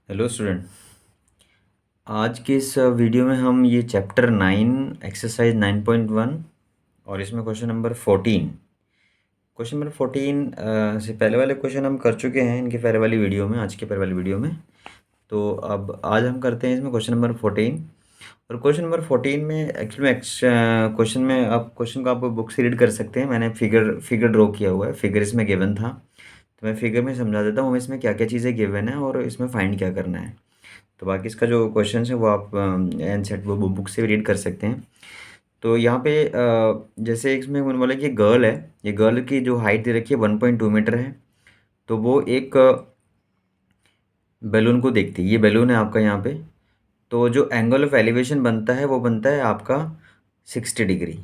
Hello student. आज के इस वीडियो में हम ये चैप्टर 9 एक्सरसाइज 9.1 और इसमें क्वेश्चन नंबर 14। क्वेश्चन नंबर 14 से पहले वाले क्वेश्चन हम कर चुके हैं इनके पहले वाली वीडियो में, आज के पहले वाली वीडियो में। तो अब आज हम करते हैं इसमें क्वेश्चन नंबर 14। और क्वेश्चन नंबर 14 में एक्चुअली क्वेश्चन में आप क्वेश्चन को आप बुक से रीड कर सकते हैं। मैंने फिगर ड्रॉ किया हुआ है, फिगर इसमें गिवन था, तो मैं फिगर में समझा देता हूँ इसमें क्या क्या चीज़ें गिवन है और इसमें फाइंड क्या करना है। तो बाकी इसका जो क्वेश्चन है वो आप एनसेट वो बुक से रीड कर सकते हैं। तो यहाँ पे जैसे इसमें मैंने बोला कि ये गर्ल है, ये गर्ल की जो हाइट दे रखी है 1.2 मीटर है। तो वो एक बैलून को देखती है, ये बैलून है आपका यहाँ पे। तो जो एंगल ऑफ एलिवेशन बनता है वो बनता है आपका 60 डिग्री।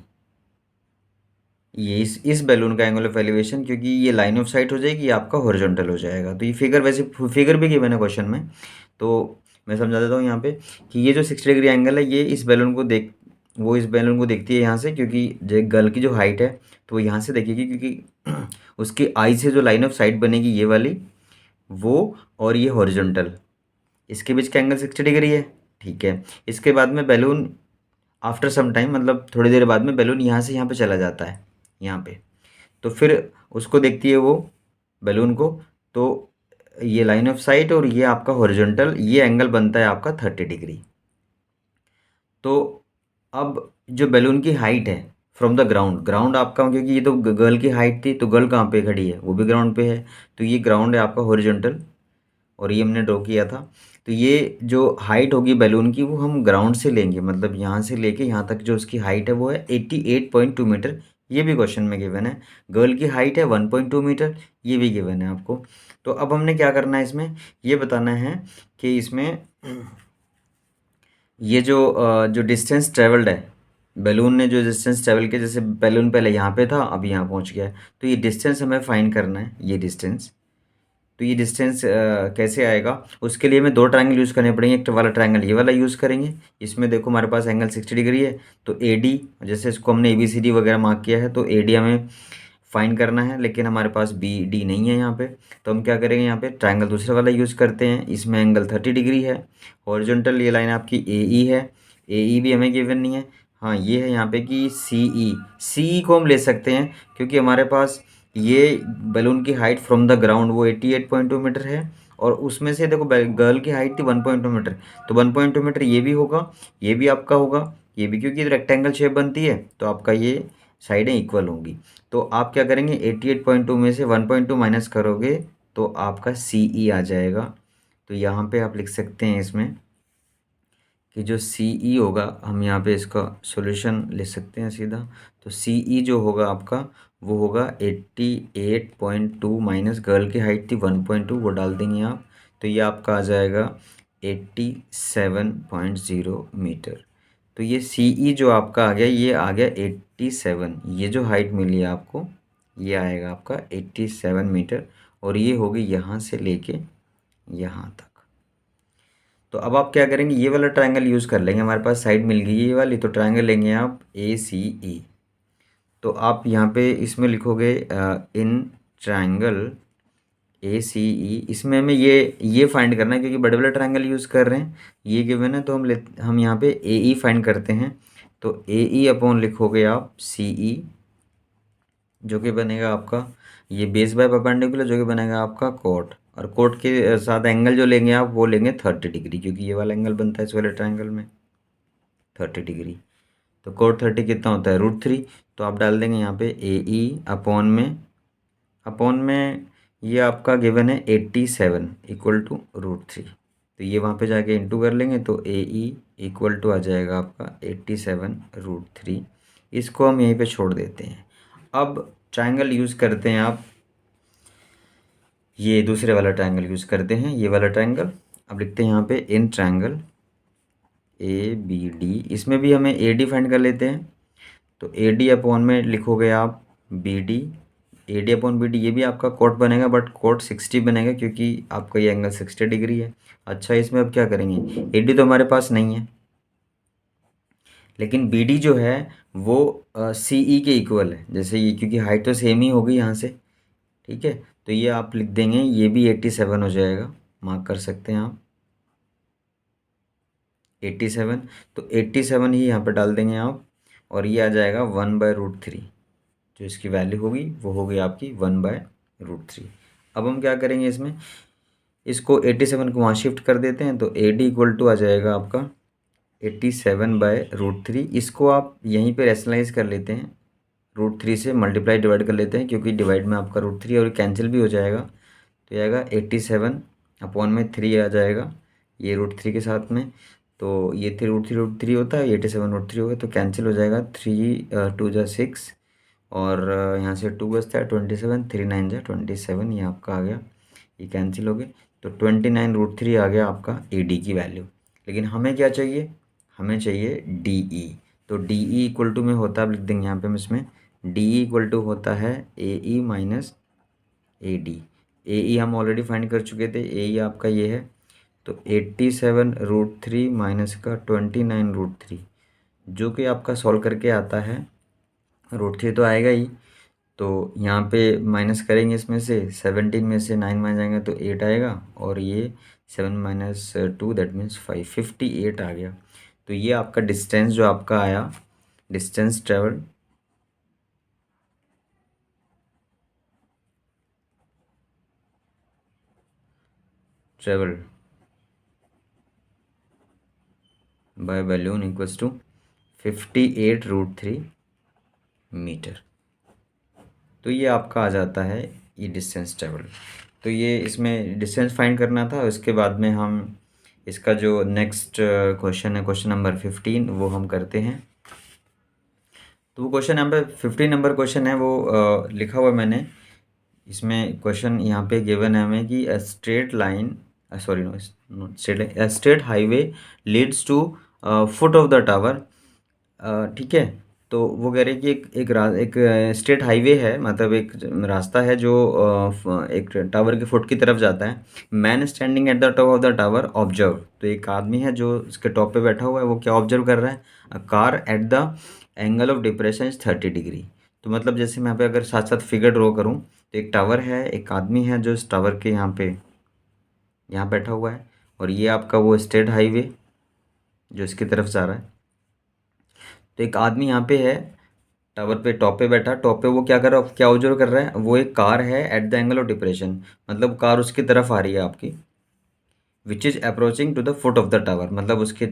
ये इस बैलून का एंगल ऑफ एलिवेशन, क्योंकि ये लाइन ऑफ साइट हो जाएगी, ये आपका हॉरिजॉन्टल हो जाएगा। तो ये फिगर वैसे फिगर भी गिवन है क्वेश्चन में, तो मैं समझा देता हूँ यहाँ पे कि ये जो 60 डिग्री एंगल है ये इस बैलून को वो इस बैलून को देखती है यहाँ से, क्योंकि जो गर्ल की जो हाइट है तो वो यहाँ से देखेगी, क्योंकि उसकी आई से जो लाइन ऑफ साइट बनेगी ये वाली, वो और ये हॉरिजॉन्टल, इसके बीच का एंगल 60 डिग्री है। ठीक है, इसके बाद में बैलून आफ्टर सम टाइम, मतलब थोड़ी देर बाद में बैलून यहाँ से यहाँ पे चला जाता है, यहाँ पे। तो फिर उसको देखती है वो बैलून को, तो ये लाइन ऑफ साइट और ये आपका हॉरिजॉन्टल, ये एंगल बनता है आपका 30 डिग्री। तो अब जो बैलून की हाइट है फ्रॉम द ग्राउंड, ग्राउंड आपका, क्योंकि ये तो गर्ल की हाइट थी, तो गर्ल कहाँ पे खड़ी है, वो भी ग्राउंड पे है। तो ये ग्राउंड है आपका हॉरिजॉन्टल, और ये हमने ड्रॉ किया था। तो ये जो हाइट होगी बैलून की वो हम ग्राउंड से लेंगे, मतलब यहाँ से लेके यहाँ तक जो उसकी हाइट है वो है 88.2 मीटर। ये भी क्वेश्चन में गिवन है। गर्ल की हाइट है 1.2 मीटर, ये भी गिवन है आपको। तो अब हमने क्या करना है इसमें, ये बताना है कि इसमें ये जो डिस्टेंस ट्रेवल्ड है, बैलून ने जो डिस्टेंस ट्रेवल किया, जैसे बैलून पहले यहाँ पे था अभी यहाँ पहुँच गया है, तो ये डिस्टेंस हमें फाइंड करना है, ये डिस्टेंस। तो ये डिस्टेंस कैसे आएगा, उसके लिए हमें दो ट्रायंगल यूज़ करने पड़ेंगे। एक वाला ट्रायंगल ये वाला यूज़ करेंगे, इसमें देखो हमारे पास एंगल 60 डिग्री है। तो ए डी, जैसे इसको हमने ए बी सी डी वगैरह मार्क किया है, तो ए डी हमें फाइंड करना है, लेकिन हमारे पास बी डी नहीं है यहाँ पे। तो हम क्या करेंगे, यहाँ पे ट्रायंगल दूसरे वाला यूज़ करते हैं, इसमें एंगल 30 डिग्री है। हॉरिजॉन्टल ये लाइन आपकी ए ई है, ए ई भी हमें गिवन नहीं है। हाँ, ये है यहाँ पे कि सी ई, सी ई को हम ले सकते हैं, क्योंकि हमारे पास ये बैलून की हाइट फ्रॉम द ग्राउंड वो 88.2 मीटर है, और उसमें से देखो गर्ल की हाइट थी 1.2 मीटर, तो 1.2 मीटर ये भी होगा, ये भी आपका होगा, ये भी, क्योंकि रेक्टेंगल शेप बनती है तो आपका ये साइडें इक्वल होंगी। तो आप क्या करेंगे, 88.2 में से 1.2 माइनस करोगे तो आपका सी ई आ जाएगा। तो यहाँ पे आप लिख सकते हैं इसमें कि जो सी ई होगा, हम यहाँ पे इसका सॉल्यूशन ले सकते हैं सीधा। तो सी ई जो होगा आपका वो होगा 88.2 माइनस गर्ल की हाइट थी 1.2, वो डाल देंगे आप। तो ये आपका आ जाएगा 87.0 मीटर। तो ये सी ई जो आपका आ गया, ये आ गया 87, ये जो हाइट मिली है आपको ये आएगा आपका 87 मीटर, और ये होगी यहाँ से लेके यहाँ तक। तो अब आप क्या करेंगे, ये वाला ट्रायंगल यूज़ कर लेंगे, हमारे पास साइड मिल गई ये वाली, तो ट्रायंगल लेंगे आप ए सी ई। तो आप यहाँ पे इसमें लिखोगे इन ट्रायंगल ए सी ई, इसमें हमें ये फाइंड करना है, क्योंकि बड़े बड़े ट्रायंगल यूज़ कर रहे हैं, ये गिवन है, तो हम यहाँ पे ए ई फाइंड करते हैं। तो ए ई अपॉन लिखोगे आप सी ई, जो कि बनेगा आपका ये बेस बाय परपेंडिकुलर, जो कि बनेगा आपका कोट, और कोट के साथ एंगल जो लेंगे आप वो लेंगे 30 डिग्री, क्योंकि ये वाला एंगल बनता है इस वाले ट्रायंगल में 30 डिग्री। तो कोट 30 कितना होता है, √3। तो आप डाल देंगे यहाँ पे ए ई अपॉन में ये आपका गिवन है 87 इक्वल टू √3। तो ये वहाँ पे जाके इंटू कर लेंगे, तो ए ई इक्वल टू आ जाएगा आपका 87 √3। इसको हम यहीं पे छोड़ देते हैं। अब ट्रायंगल यूज़ करते हैं आप, ये दूसरे वाला ट्रायंगल यूज़ करते हैं, ये वाला ट्रायंगल। अब लिखते हैं यहाँ पे in triangle A B D, इसमें भी हमें ए डी फाइंड कर लेते हैं। तो ए डी अपॉन में लिखोगे आप B D, A D upon B D, ये भी आपका कोट बनेगा, बट कोट 60 बनेगा, क्योंकि आपका ये एंगल 60 डिग्री है। अच्छा, इसमें अब क्या करेंगे, ए डी तो हमारे पास नहीं है, लेकिन बी डी जो है वो सी ई के इक्वल है, जैसे ये, क्योंकि हाइट तो सेम ही होगी यहाँ से। ठीक है, तो ये आप लिख देंगे, ये भी 87 हो जाएगा, मार्क कर सकते हैं आप। 87, तो 87 ही यहाँ पे डाल देंगे आप, और ये आ जाएगा 1/√3। जो इसकी वैल्यू होगी वो होगी आपकी 1/√3। अब हम क्या करेंगे इसमें, इसको 87 को वहाँ शिफ्ट कर देते हैं, तो AD इक्वल टू आ जाएगा आपका 87/√3। इसको आप यहीं पे रैशनलाइज कर लेते हैं, √3 से मल्टीप्लाई डिवाइड कर लेते हैं, क्योंकि डिवाइड में आपका √3 और कैंसिल भी हो जाएगा, तो ये आएगा 87/3 आ जाएगा ये √3 के साथ में। तो ये थ्री √3 होता है, 87/√3 होगा, तो कैंसिल हो जाएगा, 3 2 जा 6, और यहाँ से 2 बचता है 27, 3 9 जा 27, ये आपका आ गया, ये कैंसिल हो गए, तो 29√3 आ गया आपका AD की वैल्यू। लेकिन हमें क्या चाहिए, हमें चाहिए DE। तो DE इक्वल टू में होता है, आप लिख देंगे यहाँ पे हम इसमें, DE इक्वल टू होता है AE माइनस AD। AE हम ऑलरेडी फाइंड कर चुके थे, AE आपका ये है, तो 87√3 माइनस का 29√3, जो कि आपका सॉल्व करके आता है √3 तो आएगा ही। तो यहाँ पे माइनस करेंगे, इसमें से 17 में से 9 माइनस जाएंगे तो 8 आएगा, और ये 7 - 2 दैट मीन्स 5, 58 आ गया। तो ये आपका डिस्टेंस जो आपका आया, distance travel travel by balloon equals to 58√3 metre. तो ये आपका आ जाता है ये डिस्टेंस ट्रेवल। तो ये इसमें डिस्टेंस फाइंड करना था। उसके बाद में हम इसका जो नेक्स्ट क्वेश्चन है, क्वेश्चन नंबर 15, वो हम करते हैं। तो वो क्वेश्चन नंबर 15 नंबर क्वेश्चन है, वो लिखा हुआ है मैंने इसमें। क्वेश्चन यहाँ पे गिवन है हमें कि straight line, sorry no not straight line, straight highway leads to foot of the tower. ठीक है, तो वो कह रहे हैं कि एक स्ट्रेट हाईवे है, मतलब एक रास्ता है जो एक टावर के फुट की तरफ जाता है। Man standing at the top of the tower observe, तो एक आदमी है जो इसके टॉप पे बैठा हुआ है, वो क्या ऑब्जर्व कर रहा है, a car eight the angle of depression is 30 degree. तो मतलब जैसे मैं यहाँ पे अगर साथ साथ फिगर ड्रॉ करूँ, तो एक टावर है, एक आदमी है जो इस टावर के यहाँ बैठा हुआ है, और ये आपका वो स्ट्रेट हाईवे जो इसकी तरफ जा रहा है। तो एक आदमी यहाँ पे है, टावर पे टॉप पे बैठा, टॉप पे वो क्या कर रहा है, क्या ऑब्जर्व कर रहा है, वो एक कार है at the angle of depression, मतलब कार उसकी तरफ आ रही है आपकी, which is approaching to the foot of the tower, मतलब उसके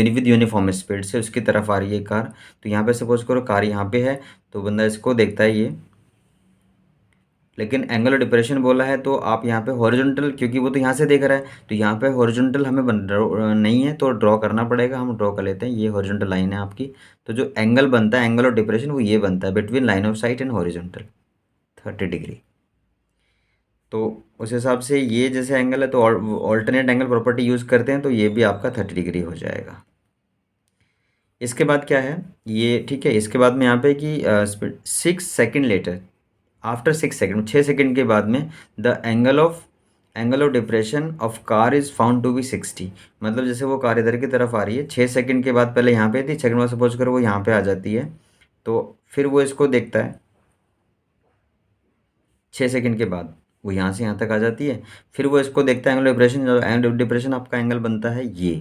विद यूनिफॉर्म स्पीड से उसकी तरफ आ रही है कार। तो यहाँ पे सपोज करो कार यहाँ पे है, तो बंदा इसको देखता है ये, लेकिन एंगल ऑफ डिप्रेशन बोला है, तो आप यहाँ पे हॉरिजॉन्टल, क्योंकि वो तो यहाँ से देख रहा है, तो यहाँ पे हॉरिजॉन्टल हमें नहीं है, तो ड्रॉ करना पड़ेगा। हम ड्रॉ कर लेते हैं, ये हॉरिजॉन्टल लाइन है आपकी। तो जो एंगल बनता है, एंगल ऑफ डिप्रेशन, वो ये बनता है between line of site and horizontal, 30 degree. तो उस हिसाब से ये जैसे एंगल है, तो ऑल्टरनेट एंगल प्रॉपर्टी यूज़ करते हैं, तो ये भी आपका 30 डिग्री हो जाएगा। इसके बाद क्या है ये, ठीक है, इसके बाद में यहाँ पे कि 6 second later, after 6 second, 6 second के बाद में, the angle of depression of car is found to be 60। मतलब जैसे वो कार इधर की तरफ आ रही है, 6 सेकेंड के बाद, पहले यहाँ पे थी, सेकंड में सपोज करो वो यहाँ पे आ जाती है, तो फिर वो इसको देखता है, 6 सेकेंड के बाद वो यहाँ से यहाँ तक आ जाती है, फिर वो इसको देखता है एंगल डिप्रेशन। एंगल डिप्रेशन आपका एंगल बनता है ये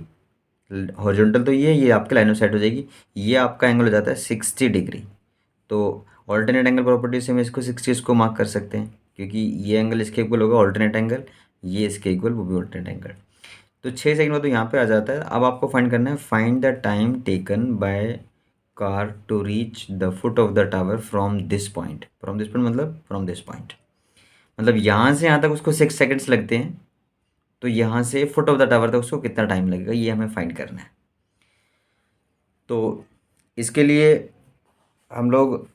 हॉरिजॉन्टल, तो ये आपके लाइन ऑफ साइट हो जाएगी, ये आपका एंगल हो जाता है 60 डिग्री। तो ऑल्टरनेट एंगल प्रॉपर्टी से हम इसको 60 इसको मार्क कर सकते हैं, क्योंकि ये एंगल इसके इक्वल होगा ऑल्टरनेट एंगल, ये इसके इक्वल, वो भी ऑल्टरनेट एंगल। तो 6 सेकंड में तो यहाँ पे आ जाता है। अब आपको फाइंड करना है, find the time taken by car to reach the foot of the tower from this point. From this point मतलब फ्रॉम दिस पॉइंट, मतलब यहाँ से यहाँ तक उसको 6 सेकेंड्स लगते हैं, तो यहाँ से फुट ऑफ द टावर तक उसको कितना टाइम लगेगा, ये हमें फाइंड करना है। तो इसके लिए हम लोग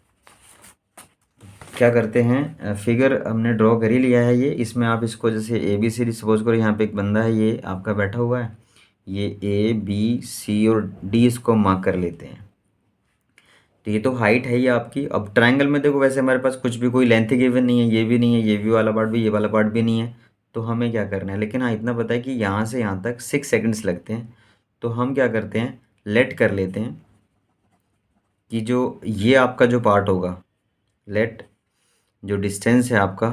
क्या करते हैं, फिगर हमने ड्रॉ कर ही लिया है ये, इसमें आप इसको जैसे ABCD, सपोज करो यहाँ पे एक बंदा है, ये आपका बैठा हुआ है, ये A B C और D इसको मार्क कर लेते हैं। तो ये तो हाइट है ही आपकी। अब ट्रायंगल में देखो, वैसे हमारे पास कुछ भी कोई लेंथ गिवन नहीं है, ये भी नहीं है, ये भी वाला पार्ट भी, ये वाला पार्ट भी नहीं है, तो हमें क्या करना है, लेकिन हाँ इतना पता है कि यहाँ से यहाँ तक 6 सेकेंड्स लगते हैं। तो हम क्या करते हैं, लेट कर लेते हैं कि जो ये आपका जो पार्ट होगा, लेट जो डिस्टेंस है आपका,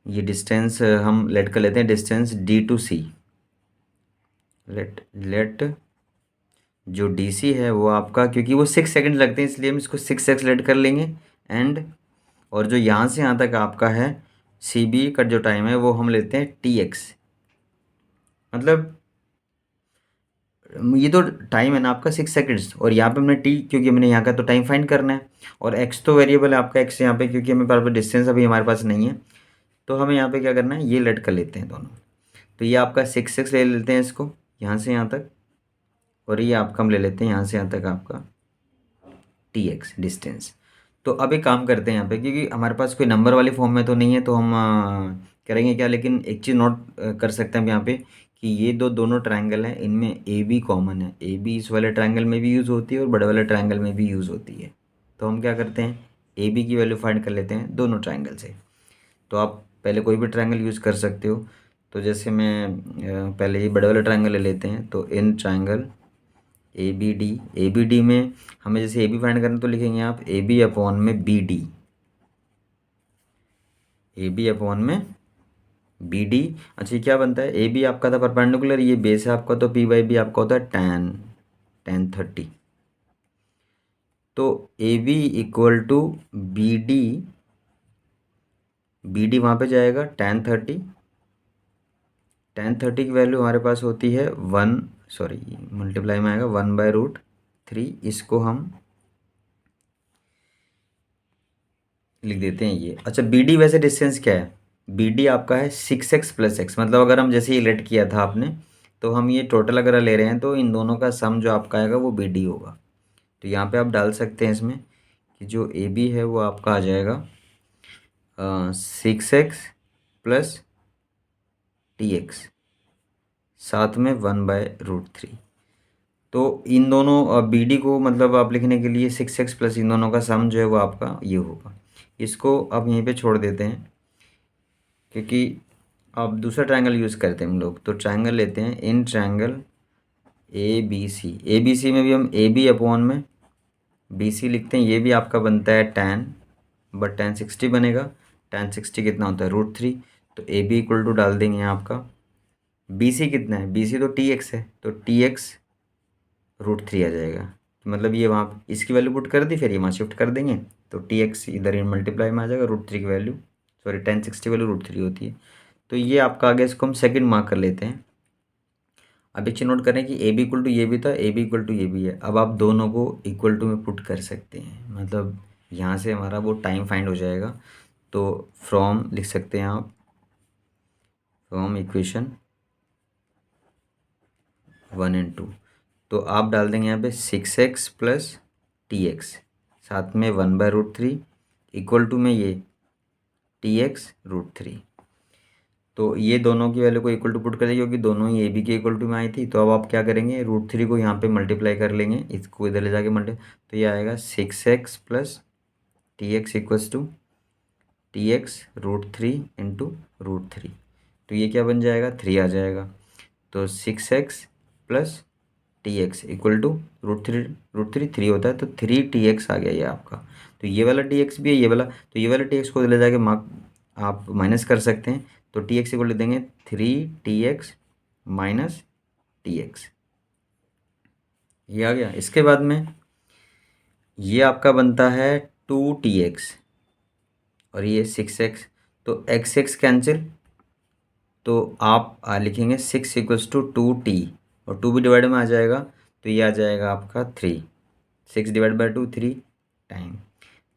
ये डिस्टेंस हम लेट कर लेते हैं, distance D to C, let जो डीसी है वो आपका, क्योंकि वो 6 सेकंड लगते हैं इसलिए हम इसको 6x लेट कर लेंगे। एंड और जो यहाँ से यहाँ तक आपका है सी बी का जो टाइम है वो हम लेते हैं TX। मतलब ये तो टाइम है ना आपका 6 सेकंड्स, और यहाँ पे हमने टी क्योंकि हमने यहाँ का तो टाइम फाइंड करना है, और एक्स तो वेरिएबल है आपका, एक्स यहाँ पे क्योंकि हमें पास डिस्टेंस अभी हमारे पास नहीं है, तो हमें यहाँ पे क्या करना है, ये लेट कर लेते हैं दोनों। तो ये आपका 6x ले लेते हैं इसको यहाँ से यहाँ तक, और ये आपका हम ले लेते हैं यहाँ से यहाँ तक आपका TX डिस्टेंस। तो अब एक काम करते हैं यहाँ पे, क्योंकि हमारे पास कोई नंबर वाली फॉर्म में तो नहीं है, तो हम करेंगे क्या, लेकिन एक चीज़ नोट कर सकते हैं हम यहाँ पे कि ये दोनों ट्रायंगल हैं, इनमें ए बी कॉमन है। ए बी इस वाले ट्रायंगल में भी यूज़ होती है और बड़े वाले ट्रायंगल में भी यूज़ होती है। तो हम क्या करते हैं, ए बी की वैल्यू फाइंड कर लेते हैं दोनों ट्रायंगल से। तो आप पहले कोई भी ट्रायंगल यूज़ कर सकते हो। तो जैसे मैं पहले ये बड़े वाले ट्रायंगल ले लेते हैं, तो in triangle A B D में हमें जैसे ए बी फाइंड करना, तो लिखेंगे आप ए बी अपॉन में B D, A B upon में बी डी। अच्छा ये क्या बनता है, ए बी आपका था परपेंडिकुलर, ये बेस है आपका, तो पी बाई बी आपका होता है tan 30। तो A B equal to B D वहाँ पे जाएगा tan 30 की वैल्यू हमारे पास होती है मल्टीप्लाई में आएगा 1/√3। इसको हम लिख देते हैं ये। अच्छा बी डी वैसे डिस्टेंस क्या है, बी डी आपका है 6x+x, मतलब अगर हम जैसे ये लेट किया था आपने, तो हम ये टोटल अगर ले रहे हैं तो इन दोनों का सम जो आपका आएगा वो बी डी होगा। तो यहाँ पे आप डाल सकते हैं इसमें कि जो ए बी है वो आपका आ जाएगा 6x+TX, साथ में 1/√3। तो इन दोनों बी डी को मतलब आप लिखने के लिए 6x प्लस इन दोनों का सम जो है वो आपका ये होगा। इसको अब यहीं पे छोड़ देते हैं, क्योंकि अब दूसरा ट्रायंगल यूज़ करते हैं हम लोग। तो ट्रायंगल लेते हैं, इन ट्रायंगल ए बी सी में भी हम ए बी अपॉन में बी सी लिखते हैं। ये भी आपका बनता है tan 60 बनेगा। tan 60 कितना होता है, √3। तो ए बी इक्वल टू डाल देंगे आपका, बी सी कितना है, बी सी तो TX है, तो TX √3 आ जाएगा। तो मतलब ये वहाँ इसकी वैल्यू पुट कर दी, फिर ये वहाँ शिफ्ट कर देंगे, तो TX इधर ही मल्टीप्लाई में आ जाएगा, √3 की वैल्यू tan 60 वैल्यू √3 होती है। तो ये आपका आगे इसको हम सेकंड मार्क कर लेते हैं। अब एक चीज़ नोट करें कि ए बी इक्वल टू ये भी था, ए बी इक्वल टू ये भी है। अब आप दोनों को इक्वल टू में पुट कर सकते हैं, मतलब यहाँ से हमारा वो टाइम फाइंड हो जाएगा। तो फ्रॉम लिख सकते हैं आप, फ्रॉम इक्वेशन 1 एंड 2। तो आप डाल देंगे यहाँ पे 6x+TX, साथ में 1/√3 इक्वल टू में ये TX √3। तो ये दोनों की वैल्यू को इक्वल टू पुट करेंगे, क्योंकि दोनों ही ए बी के इक्वल टू में आई थी। तो अब आप क्या करेंगे, √3 को यहाँ पे मल्टीप्लाई कर लेंगे, इसको इधर ले जाके तो ये आएगा 6x+TX equals to TX √3 into √3। तो ये क्या बन जाएगा, 3 आ जाएगा। तो 6x+TX इक्वल टू √3 3 होता है, तो 3TX आ गया ये आपका। तो ये वाला TX भी है, ये वाला, तो ये वाला TX को ले जाके मार्क आप माइनस कर सकते हैं। तो TX इक्वल देंगे 3TX माइनस TX, ये आ गया। इसके बाद में ये आपका बनता है 2TX और ये 6x, तो x कैंसिल, तो आप लिखेंगे 6 इक्वल्स टू 2t, और 2 भी डिवाइड में आ जाएगा, तो ये आ जाएगा आपका 3। 6/2 3 टाइम।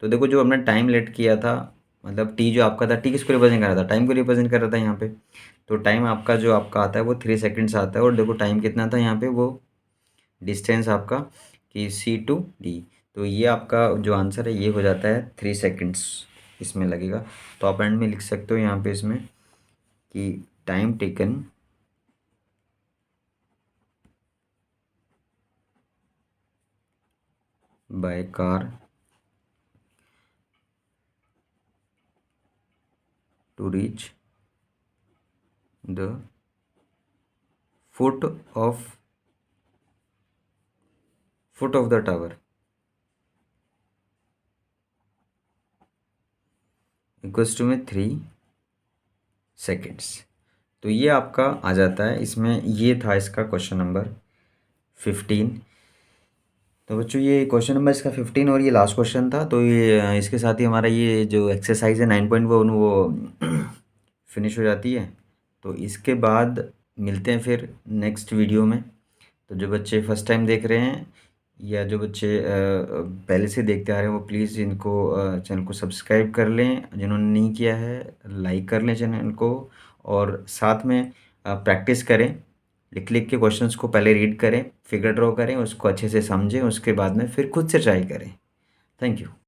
तो देखो जो हमने टाइम लेट किया था, मतलब टी जो आपका था, टी किसको रिप्रेजेंट कर रहा था, टाइम को रिप्रेजेंट कर रहा था यहाँ पे। तो टाइम आपका जो आपका आता है वो 3 सेकेंड्स आता है, और देखो टाइम कितना था यहाँ पे, वो डिस्टेंस आपका कि C to D। तो ये आपका जो आंसर है ये हो जाता है 3 सेकेंड्स इसमें लगेगा। तो आप एंड में लिख सकते हो यहाँ पे इसमें कि time taken by car to reach the foot of the tower equals to में 3 सेकेंड्स। तो ये आपका आ जाता है। इसमें ये था इसका क्वेश्चन नंबर 15। तो बच्चों ये क्वेश्चन नंबर इसका 15 और ये लास्ट क्वेश्चन था। तो ये इसके साथ ही हमारा ये जो एक्सरसाइज है 9.1 वो फिनिश हो जाती है। तो इसके बाद मिलते हैं फिर नेक्स्ट वीडियो में। तो जो बच्चे फर्स्ट टाइम देख रहे हैं या जो बच्चे पहले से देखते आ रहे हैं वो प्लीज़ इनको चैनल को सब्सक्राइब कर लें, जिन्होंने नहीं किया है लाइक कर लें चैनल को, और साथ में प्रैक्टिस करें। लिख लिख के क्वेश्चंस को पहले रीड करें, फिगर ड्रॉ करें, उसको अच्छे से समझें, उसके बाद में फिर खुद से ट्राई करें। Thank you.